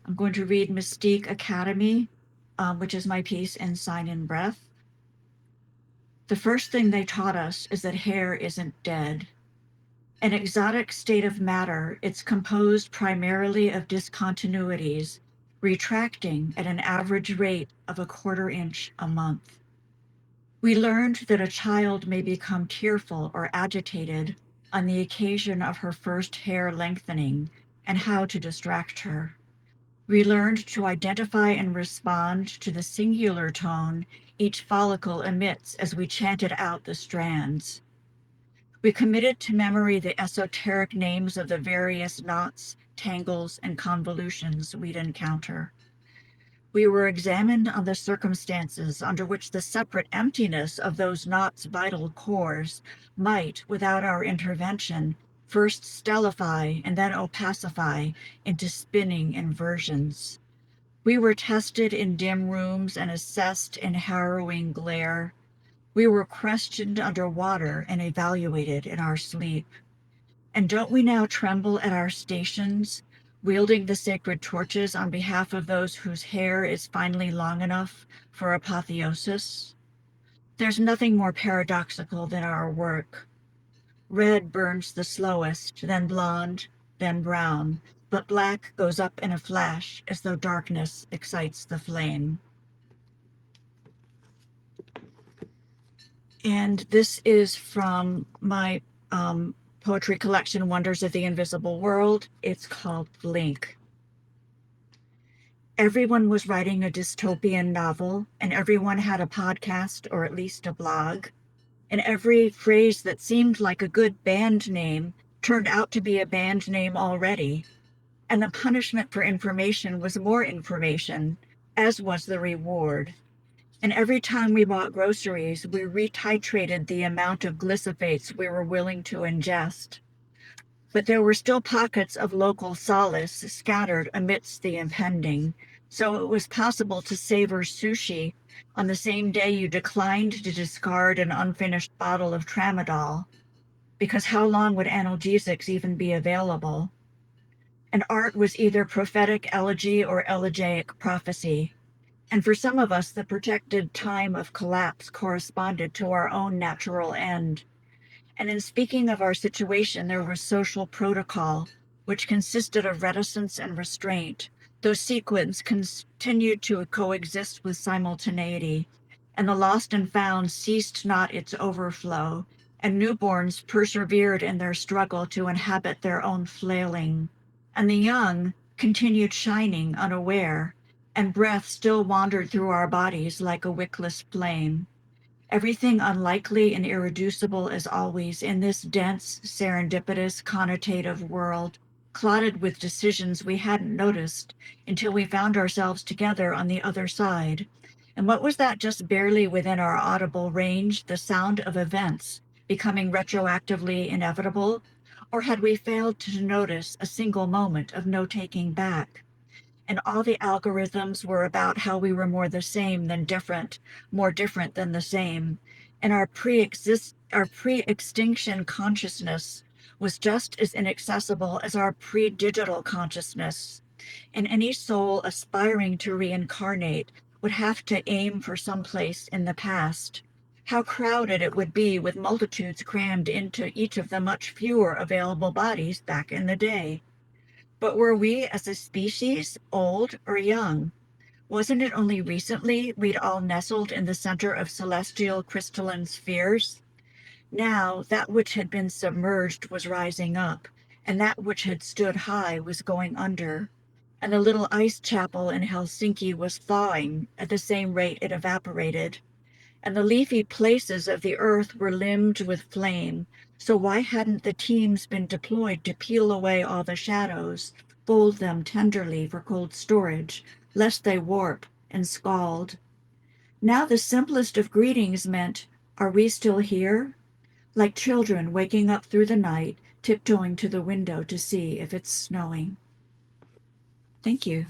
I'm going to read Mystique Academy, which is my piece in Sign in Breath. The first thing they taught us is that hair isn't dead. An exotic state of matter, it's composed primarily of discontinuities, retracting at an average rate of 1/4 inch a month. We learned that a child may become tearful or agitated on the occasion of her first hair lengthening and how to distract her. We learned to identify and respond to the singular tone each follicle emits as we chanted out the strands. We committed to memory the esoteric names of the various knots, tangles, and convolutions we'd encounter. We were examined on the circumstances under which the separate emptiness of those knots' vital cores might, without our intervention, first stellify and then opacify into spinning inversions. We were tested in dim rooms and assessed in harrowing glare. We were questioned under water and evaluated in our sleep. And don't we now tremble at our stations, wielding the sacred torches on behalf of those whose hair is finally long enough for apotheosis? There's nothing more paradoxical than our work. Red burns the slowest, then blonde, then brown, but black goes up in a flash as though darkness excites the flame. And this is from my poetry collection, Wonders of the Invisible World. It's called Blink. Everyone was writing a dystopian novel, and everyone had a podcast or at least a blog. And every phrase that seemed like a good band name turned out to be a band name already. And the punishment for information was more information, as was the reward. And every time we bought groceries, we retitrated the amount of glyphosates we were willing to ingest. But there were still pockets of local solace scattered amidst the impending, so it was possible to savor sushi on the same day you declined to discard an unfinished bottle of tramadol, because how long would analgesics even be available? And art was either prophetic elegy or elegiac prophecy. And for some of us, the projected time of collapse corresponded to our own natural end. And in speaking of our situation, there was social protocol, which consisted of reticence and restraint. Those sequences continued to coexist with simultaneity, and the lost and found ceased not its overflow, and newborns persevered in their struggle to inhabit their own flailing, and the young continued shining unaware, and breath still wandered through our bodies like a wickless flame. Everything unlikely and irreducible as always in this dense, serendipitous, connotative world, clotted with decisions we hadn't noticed until we found ourselves together on the other side. And what was that just barely within our audible range, the sound of events becoming retroactively inevitable? Or had we failed to notice a single moment of no taking back? And all the algorithms were about how we were more the same than different, more different than the same. And our pre-extinction consciousness was just as inaccessible as our pre-digital consciousness. And any soul aspiring to reincarnate would have to aim for some place in the past. How crowded it would be with multitudes crammed into each of the much fewer available bodies back in the day. But were we as a species old or young? Wasn't it only recently we'd all nestled in the center of celestial crystalline spheres? Now that which had been submerged was rising up, and that which had stood high was going under. And the little ice chapel in Helsinki was thawing at the same rate it evaporated. And the leafy places of the earth were limned with flame. So why hadn't the teams been deployed to peel away all the shadows, fold them tenderly for cold storage, lest they warp and scald? Now the simplest of greetings meant, "Are we still here?" Like children waking up through the night, tiptoeing to the window to see if it's snowing. Thank you.